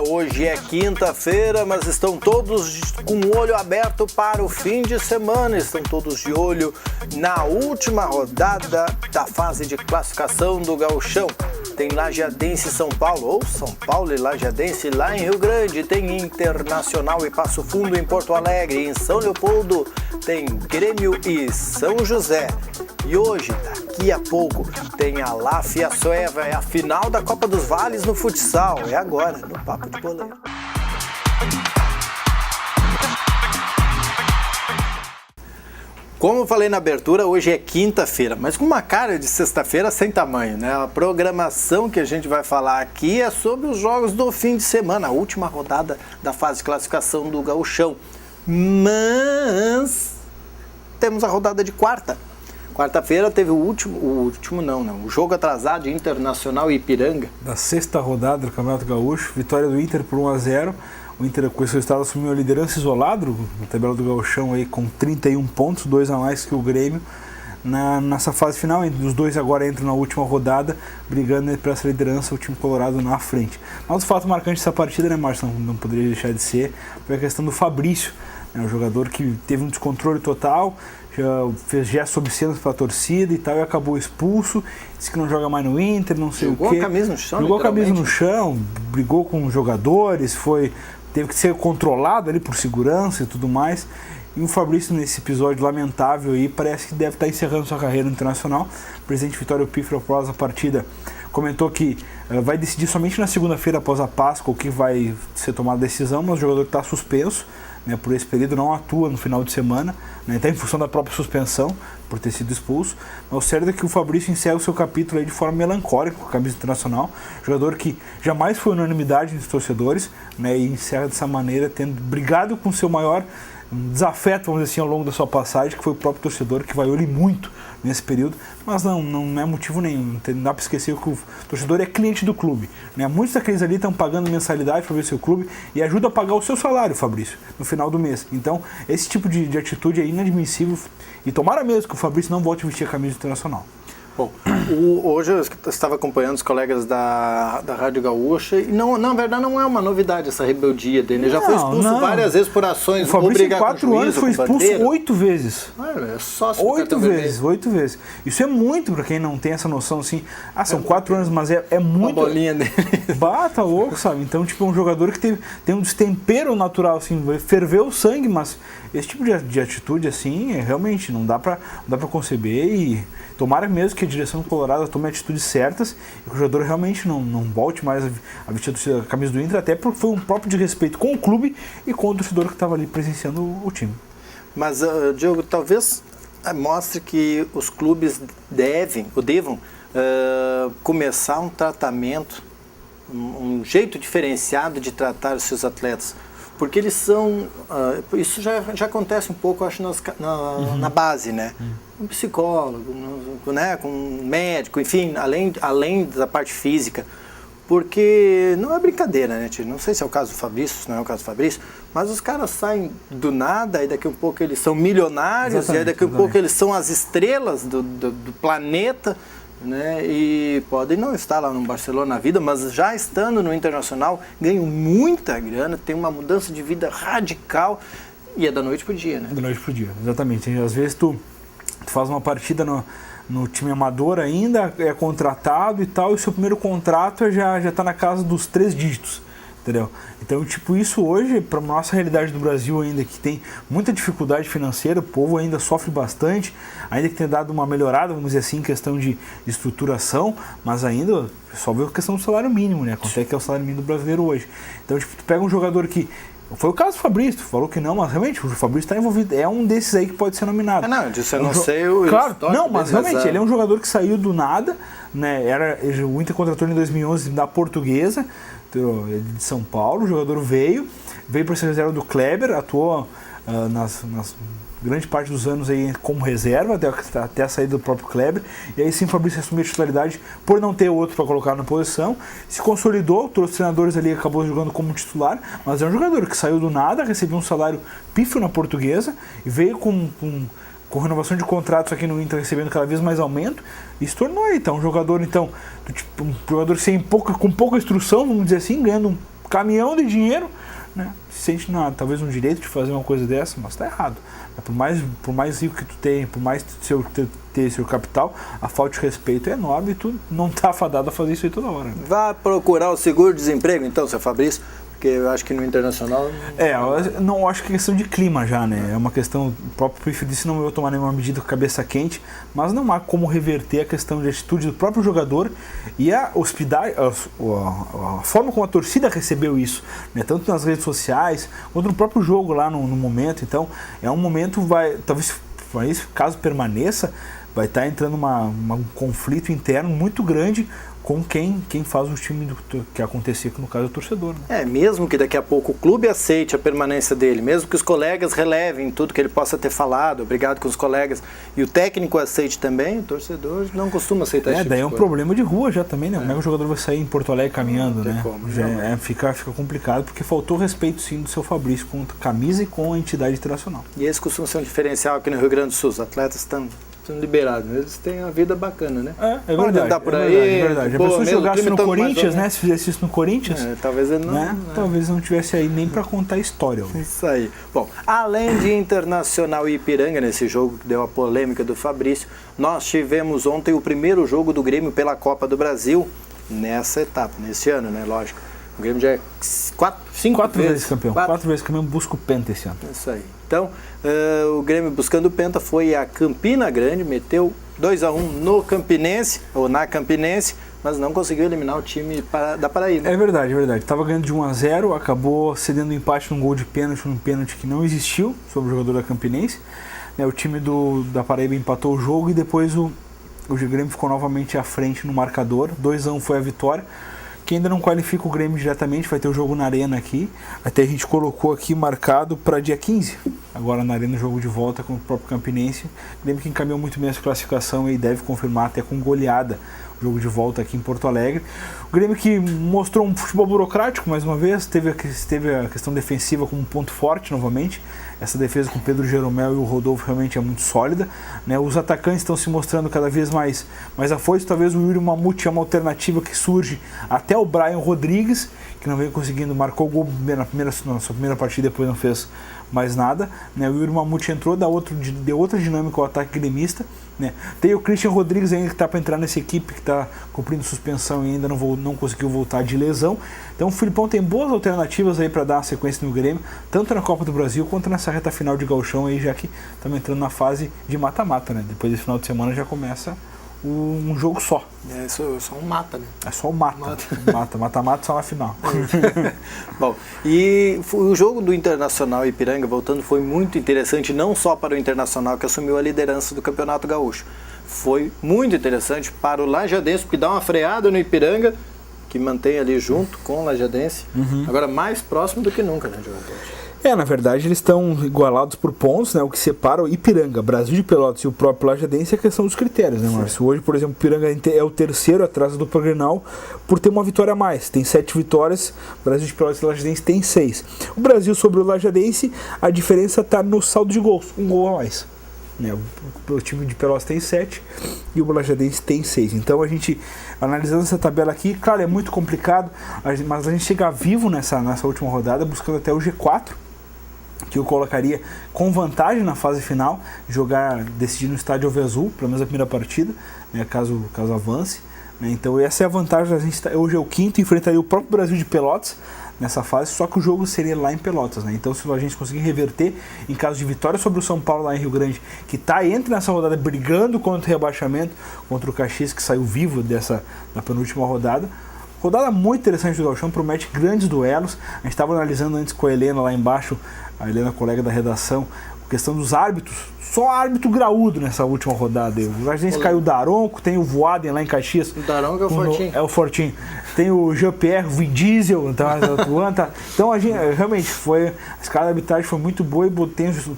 Hoje é quinta-feira, mas estão todos com o olho aberto para o fim de semana. Estão todos de olho na última rodada da fase de classificação do Gauchão. Tem Lajeadense e São Paulo, ou São Paulo e Lajeadense lá em Rio Grande. Tem Internacional e Passo Fundo em Porto Alegre. Em São Leopoldo tem Grêmio e São José. E hoje, daqui a pouco, tem a LAF e a Sueva, é a final da Copa dos Vales no futsal. É agora, no Papo de Boleiro. Como eu falei na abertura, hoje é quinta-feira, mas com uma cara de sexta-feira sem tamanho, né? A programação que a gente vai falar aqui é sobre os jogos do fim de semana, a última rodada da fase de classificação do Gauchão. Mas temos a rodada de quarta. Quarta-feira teve o jogo atrasado de Internacional e Ipiranga. Da sexta rodada do Campeonato Gaúcho, vitória do Inter por 1-0. O Inter, com esse resultado, assumiu a liderança isolado na tabela do Gauchão aí, com 31 pontos, 2 a mais que o Grêmio. Nessa fase final, os dois agora entram na última rodada, brigando por essa liderança, o time colorado na frente. Mas o fato marcante dessa partida, né, Márcio, não poderia deixar de ser, foi a questão do Fabrício, né, um jogador que teve um descontrole total, já fez gestos obscenos para a torcida e tal, e acabou expulso, disse que não joga mais no Inter, não sei o quê. Jogou a camisa no chão, Jogou a camisa no chão, brigou com os jogadores, teve que ser controlado ali por segurança e tudo mais. E o Fabrício, nesse episódio lamentável aí, parece que deve estar encerrando sua carreira internacional. O presidente Vitório Piffer, após a partida, comentou que vai decidir somente na segunda-feira, após a Páscoa, o que vai ser tomada a decisão, mas o jogador está suspenso, né, por esse período, não atua no final de semana, né, até em função da própria suspensão, por ter sido expulso. Mas o certo é que o Fabrício encerra o seu capítulo aí de forma melancólica com a camisa internacional, jogador que jamais foi unanimidade entre os torcedores, né, e encerra dessa maneira, tendo brigado com o seu maior desafeto, vamos dizer assim, ao longo da sua passagem, que foi o próprio torcedor, que vaiou ele muito nesse período, mas não é motivo nenhum, não dá para esquecer que o torcedor é cliente do clube, né? Muitos daqueles ali estão pagando mensalidade para ver seu clube e ajuda a pagar o seu salário, Fabrício, no final do mês. Então, esse tipo de atitude é inadmissível e tomara mesmo que o Fabrício não volte a vestir a camisa internacional. Bom, hoje eu estava acompanhando os colegas da Rádio Gaúcha e na verdade não é uma novidade essa rebeldia dele. Ele já foi expulso várias vezes por ações. O Fabrício em 4 anos foi expulso 8 vezes. É só 8 vezes. Isso é muito para quem não tem essa noção assim. São 4 anos, mas é muito. Uma bolinha dele. Tá louco, sabe? Então, tipo, é um jogador que tem um destempero natural, assim, ferveu o sangue, mas esse tipo de atitude, assim, realmente não dá pra conceber e tomara mesmo que a direção colorada tome atitudes certas e que o jogador realmente não volte mais a vestir a camisa do Inter, até porque foi um próprio desrespeito com o clube e com o torcedor que estava ali presenciando o time. Mas, Diogo, talvez mostre que os clubes devam começar um tratamento, um jeito diferenciado de tratar os seus atletas. Porque eles são... isso já acontece um pouco, acho, na base, né? Um psicólogo, né? Com um médico, enfim, além da parte física. Porque não é brincadeira, né, tio? Não sei se é o caso do Fabrício, se não é o caso do Fabrício, mas os caras saem do nada e daqui a um pouco eles são milionários, e aí daqui a um pouco eles são as estrelas do planeta, né? E podem não estar lá no Barcelona na vida, mas já estando no Internacional, ganham muita grana, tem uma mudança de vida radical e é da noite pro dia, né? Da noite pro dia, exatamente. Às vezes tu faz uma partida no time amador ainda, é contratado e tal, e o seu primeiro contrato já está na casa dos 3 dígitos. Entendeu? Então, tipo, isso hoje, para a nossa realidade do Brasil ainda, que tem muita dificuldade financeira, o povo ainda sofre bastante, ainda que tenha dado uma melhorada, vamos dizer assim, em questão de estruturação, mas ainda só vê a questão do salário mínimo, né? Quanto é que é o salário mínimo do brasileiro hoje. Então, tipo, tu pega um jogador que... Foi o caso do Fabrício, tu falou que não, mas realmente o Fabrício está envolvido, é um desses aí que pode ser nominado. Não, disso eu não sei o claro, não, mas realmente, ele é um jogador que saiu do nada, né? O Inter contratou em 2011 da Portuguesa, de São Paulo, o jogador veio para ser reserva do Kleber, atuou nas grande parte dos anos aí como reserva, até a saída do próprio Kleber, e aí sim o Fabrício assumiu a titularidade por não ter outro para colocar na posição, se consolidou, todos os treinadores ali acabou jogando como titular, mas é um jogador que saiu do nada, recebeu um salário pífio na Portuguesa, e veio com renovação de contratos aqui no Inter, recebendo cada vez mais aumento, e se tornou aí, então, um jogador, então, com pouca instrução, vamos dizer assim, ganhando caminhão de dinheiro, né? Se sente talvez um direito de fazer uma coisa dessa, mas está errado. Por mais rico que tu tenha, por mais ter seu capital, a falta de respeito é enorme e tu não está fadado a fazer isso aí toda hora. Né? Vá procurar o seguro-desemprego, então, seu Fabrício, porque eu acho que no internacional... Eu acho que é questão de clima já, né? É uma questão, o próprio perfil disse, não vou tomar nenhuma medida com a cabeça quente, mas não há como reverter a questão de atitude do próprio jogador e a forma como a torcida recebeu isso, né? Tanto nas redes sociais, quanto no próprio jogo lá no momento. Então, é um momento, talvez, caso permaneça, vai estar entrando um conflito interno muito grande com quem faz o time que acontecer, que no caso é o torcedor. Né? Mesmo que daqui a pouco o clube aceite a permanência dele, mesmo que os colegas relevem tudo que ele possa ter falado, obrigado com os colegas, e o técnico aceite também, o torcedor não costuma aceitar isso. Daí é um problema de rua já também, né? Como é que o jogador vai sair em Porto Alegre caminhando, né? Como, fica complicado, porque faltou respeito sim do seu Fabrício com a camisa e com a entidade internacional. E esse costuma ser um diferencial aqui no Rio Grande do Sul, os atletas estão liberados, eles têm uma vida bacana, né? É verdade. Andar por aí, é verdade. A pessoa se jogasse no Corinthians, né? Se fizesse isso no Corinthians, talvez ele não... Né? Talvez não tivesse aí nem para contar a história. Isso aí. Bom, além de Internacional e Ipiranga, nesse jogo que deu a polêmica do Fabrício, nós tivemos ontem o primeiro jogo do Grêmio pela Copa do Brasil, nessa etapa, nesse ano, né? Lógico. O Grêmio já é quatro vezes campeão. 4 vezes campeão, busca o Penta esse ano. Isso aí. Então, o Grêmio buscando o Penta foi a Campina Grande, meteu 2-1 no Campinense, ou na Campinense, mas não conseguiu eliminar o time da Paraíba. É verdade. Estava ganhando de 1-0, acabou cedendo um empate num gol de pênalti, num pênalti que não existiu sobre o jogador da Campinense. O time da Paraíba empatou o jogo e depois o Grêmio ficou novamente à frente no marcador. 2-1 foi a vitória. Que ainda não qualifica o Grêmio diretamente, vai ter o jogo na Arena aqui. Até a gente colocou aqui marcado para dia 15. Agora na Arena, jogo de volta com o próprio Campinense. O Grêmio que encaminhou muito bem essa classificação e deve confirmar até com goleada o jogo de volta aqui em Porto Alegre. O Grêmio que mostrou um futebol burocrático mais uma vez, teve a questão defensiva como um ponto forte novamente. Essa defesa com o Pedro Jeromel e o Rodolfo realmente é muito sólida, né? Os atacantes estão se mostrando cada vez mais afoitos. Talvez o Yuri Mamute é uma alternativa que surge até o Brian Rodrigues, que não veio conseguindo, marcou o gol na sua primeira partida, depois não fez mais nada, né? O Yuri Mamute entrou, deu outra dinâmica ao ataque gremista, né? Tem o Christian Rodrigues ainda que está para entrar nessa equipe, que está cumprindo suspensão e ainda não conseguiu voltar de lesão. Então o Filipão tem boas alternativas aí para dar uma sequência no Grêmio, tanto na Copa do Brasil quanto nessa reta final de gauchão aí, já que estamos entrando na fase de mata-mata, né? Depois desse final de semana já começa um jogo só. É só um mata, né? É só um mata-mata só na final. Bom, e o jogo do Internacional e Ipiranga, voltando, foi muito interessante, não só para o Internacional, que assumiu a liderança do Campeonato Gaúcho. Foi muito interessante para o Lajadense, que dá uma freada no Ipiranga, que mantém ali junto com o Lajadense, agora mais próximo do que nunca, né, jogador? Na verdade, eles estão igualados por pontos, né? O que separa o Ipiranga, Brasil de Pelotas e o próprio Lajadense é a questão dos critérios, né, Márcio? Hoje, por exemplo, o Ipiranga é o terceiro atrás do Grenal por ter uma vitória a mais. Tem 7 vitórias, o Brasil de Pelotas e o Lajadense tem 6. O Brasil sobre o Lajadense, a diferença está no saldo de gols, um gol a mais. Né? O time de Pelotas tem 7 e o Lajadense tem 6. Então a gente, analisando essa tabela aqui, claro, é muito complicado, mas a gente chega vivo nessa última rodada, buscando até o G4, que eu colocaria com vantagem na fase final, decidir no estádio Alve Azul, pelo menos a primeira partida, né, caso avance. Né? Então essa é a vantagem, hoje é o quinto, enfrentaria o próprio Brasil de Pelotas nessa fase, só que o jogo seria lá em Pelotas. Né? Então se a gente conseguir reverter, em caso de vitória sobre o São Paulo lá em Rio Grande, que entra nessa rodada brigando contra o rebaixamento, contra o Caxias, que saiu vivo da penúltima rodada. Rodada muito interessante do Gauchão, promete grandes duelos. A gente estava analisando antes com a Helena lá embaixo, a Helena, colega da redação, a questão dos árbitros. Só árbitro graúdo nessa última rodada. O Lajadense caiu o Daronco, tem o Voaden lá em Caxias. O Daronco é o Fortinho. É o Fortinho. Tem o Jean-Pierre, o Vin Diesel, então a gente realmente a escala de arbitragem foi muito boa e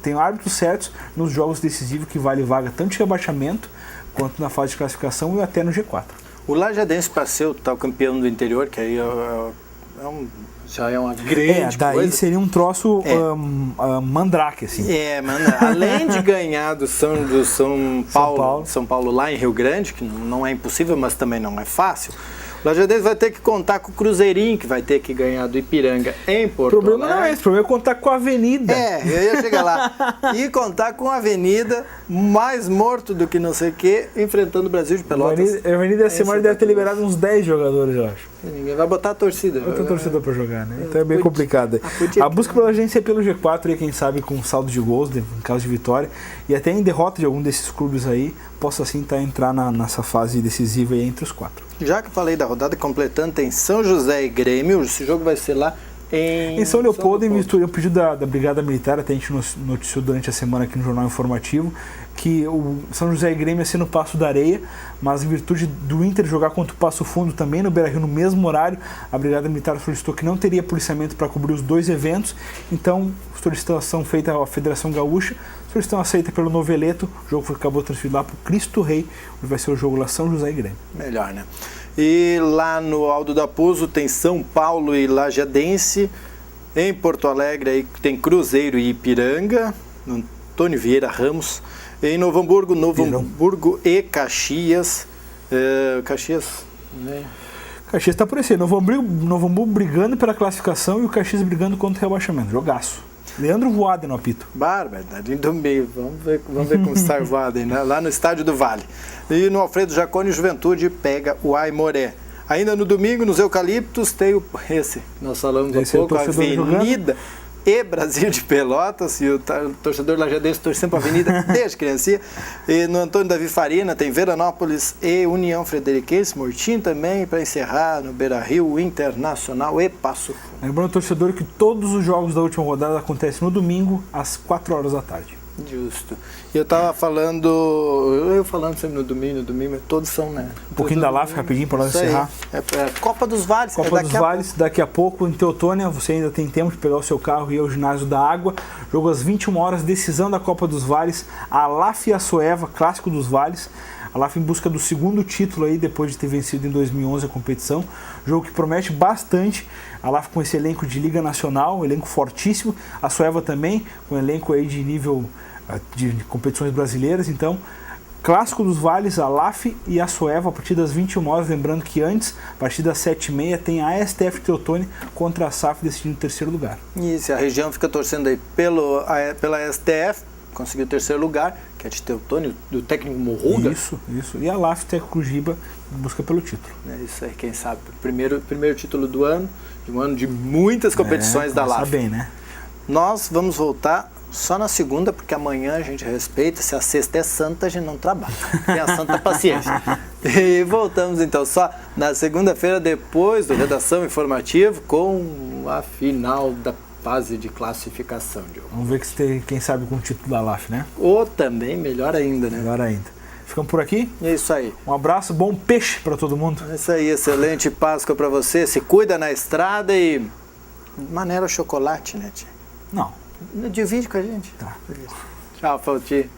tem árbitros certos nos jogos decisivos que vale vaga tanto de rebaixamento quanto na fase de classificação e até no G4. O Lajadense, para ser o tal campeão do interior, que aí já é uma grande daí coisa. Seria um troço mandrake, assim. Além de ganhar do São Paulo lá em Rio Grande, que não é impossível, mas também não é fácil, Lajadense vai ter que contar com o Cruzeirinho, que vai ter que ganhar do Ipiranga em Porto Alegre. O problema não é esse, o problema é contar com a Avenida. Eu ia chegar lá. E contar com a Avenida, mais morto do que não sei o que, enfrentando o Brasil de Pelotas. A Avenida essa semana deve ter liberado uns 10 jogadores, eu acho. Ninguém vai botar a torcida. Vai ter torcedor pra jogar, né? Então é bem complicado. A busca pela agência é pelo G4, aí, quem sabe com saldo de gols, em caso de vitória, e até em derrota de algum desses clubes aí, possa assim entrar nessa fase decisiva aí entre os 4. Já que eu falei da rodada completando, tem São José e Grêmio. Esse jogo vai ser lá em São Leopoldo. Em um pedido da Brigada Militar, até a gente noticiou durante a semana aqui no Jornal Informativo, que o São José e Grêmio ia ser no Passo da Areia, mas em virtude do Inter jogar contra o Passo Fundo também no Beira-Rio no mesmo horário, a Brigada Militar solicitou que não teria policiamento para cobrir os 2 eventos, então solicitação feita à Federação Gaúcha, solicitação aceita pelo Noveleto, o jogo acabou transferido lá para o Cristo Rei, onde vai ser o jogo lá São José e Grêmio. Melhor, né? E lá no Alto da Pouso tem São Paulo e Lajadense, em Porto Alegre aí tem Cruzeiro e Ipiranga, Antônio Vieira Ramos. Em Novo Hamburgo e Caxias. Caxias, né? Caxias está por esse. Novo Hamburgo brigando pela classificação e o Caxias brigando contra o rebaixamento. Jogaço. Leandro Voaden no apito. Barbaridade, do meio. Vamos ver como está o Voaden, né? Lá no Estádio do Vale. E no Alfredo Jaconi, Juventude pega o Aimoré. Ainda no domingo, nos Eucaliptos, tem esse que nós falamos há pouco, a Avenida e Brasil de Pelotas, e o torcedor lajadense torcendo para a Avenida desde criancinha. E no Antônio Davi Farina tem Veranópolis e União Frederiquense, Mortinho também, para encerrar no Beira-Rio, Internacional e Passo Fundo. Lembrando ao torcedor que todos os jogos da última rodada acontecem no domingo, às 4 horas da tarde. Justo. E eu estava falando sempre no domingo, mas todos são, né? Um pouquinho da LAF, rapidinho, para nós encerrar. É Copa dos Vales. Copa dos Vales, daqui a pouco, em Teotônia, você ainda tem tempo de pegar o seu carro e ir ao Ginásio da Água. Jogo às 21 horas, decisão da Copa dos Vales, a LAF e a Soeva, clássico dos Vales. A LAF em busca do segundo título aí, depois de ter vencido em 2011 a competição. Jogo que promete bastante. A LAF com esse elenco de Liga Nacional, um elenco fortíssimo. A Soeva também, com um elenco aí de nível de competições brasileiras. Então, clássico dos Vales, a LAF e a Soeva a partir das 21 horas. Lembrando que antes, a partir das 7h30, tem a STF Teotônia contra a SAF decidindo o 3º lugar. Isso, a região fica torcendo aí pela STF, conseguiu o 3º lugar, que é de Teotônia, do técnico Morruga. Isso. E a LAF, técnico Giba, busca pelo título. É isso aí, quem sabe. Primeiro título do ano, de um ano de muitas competições da LAF. Bem, né? Nós vamos voltar só na segunda, porque amanhã a gente respeita, se a sexta é santa, a gente não trabalha. Tem a santa paciência. E voltamos então só na segunda-feira, depois do Redação Informativo, com a final da fase de classificação, Diogo. Vamos ver que se tem, quem sabe, com o título da LAF, né? Ou também, melhor ainda, né? Melhor ainda. Ficamos por aqui? É isso aí. Um abraço, bom peixe para todo mundo. É isso aí, excelente Páscoa para você. Se cuida na estrada e maneira chocolate, né, tia? Não. Divide com a gente. Tá. Tchau, Fauti.